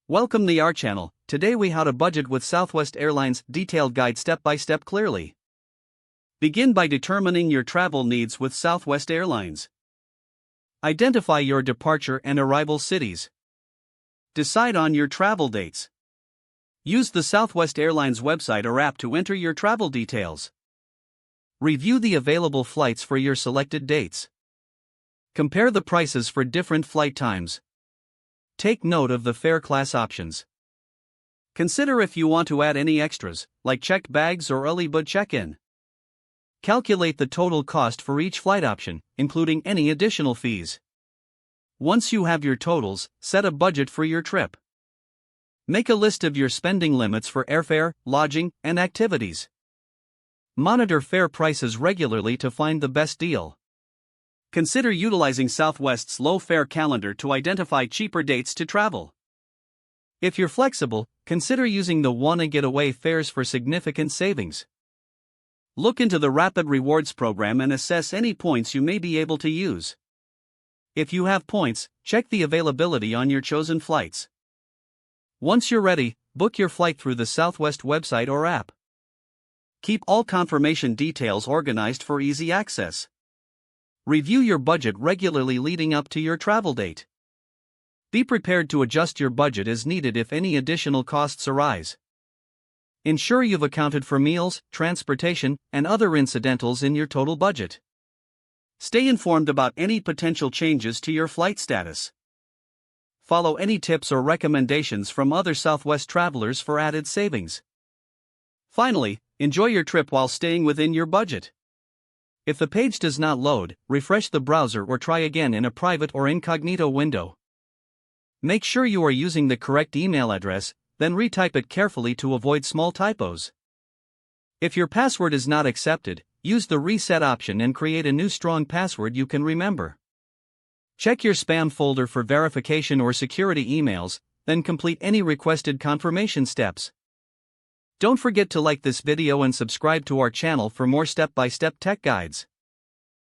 Welcome to our channel. Today we how to budget with Southwest Airlines detailed guide step by step clearly. Begin by determining your travel needs with Southwest Airlines. Identify your departure and arrival cities. Decide on your travel dates. Use the Southwest Airlines website or app to enter your travel details. Review the available flights for your selected dates. Compare the prices for different flight times. Take note of the fare class options. Consider if you want to add any extras, like checked bags or early bird check-in. Calculate the total cost for each flight option, including any additional fees. Once you have your totals, set a budget for your trip. Make a list of your spending limits for airfare, lodging, and activities. Monitor fare prices regularly to find the best deal. Consider utilizing Southwest's low-fare calendar to identify cheaper dates to travel. If you're flexible, consider using the Wanna Get Away fares for significant savings. Look into the Rapid Rewards program and assess any points you may be able to use. If you have points, check the availability on your chosen flights. Once you're ready, book your flight through the Southwest website or app. Keep all confirmation details organized for easy access. Review your budget regularly leading up to your travel date. Be prepared to adjust your budget as needed if any additional costs arise. Ensure you've accounted for meals, transportation, and other incidentals in your total budget. Stay informed about any potential changes to your flight status. Follow any tips or recommendations from other Southwest travelers for added savings. Finally, enjoy your trip while staying within your budget. If the page does not load, refresh the browser or try again in a private or incognito window. Make sure you are using the correct email address, then retype it carefully to avoid small typos. If your password is not accepted, use the reset option and create a new strong password you can remember. Check your spam folder for verification or security emails, then complete any requested confirmation steps. Don't forget to like this video and subscribe to our channel for more step-by-step tech guides.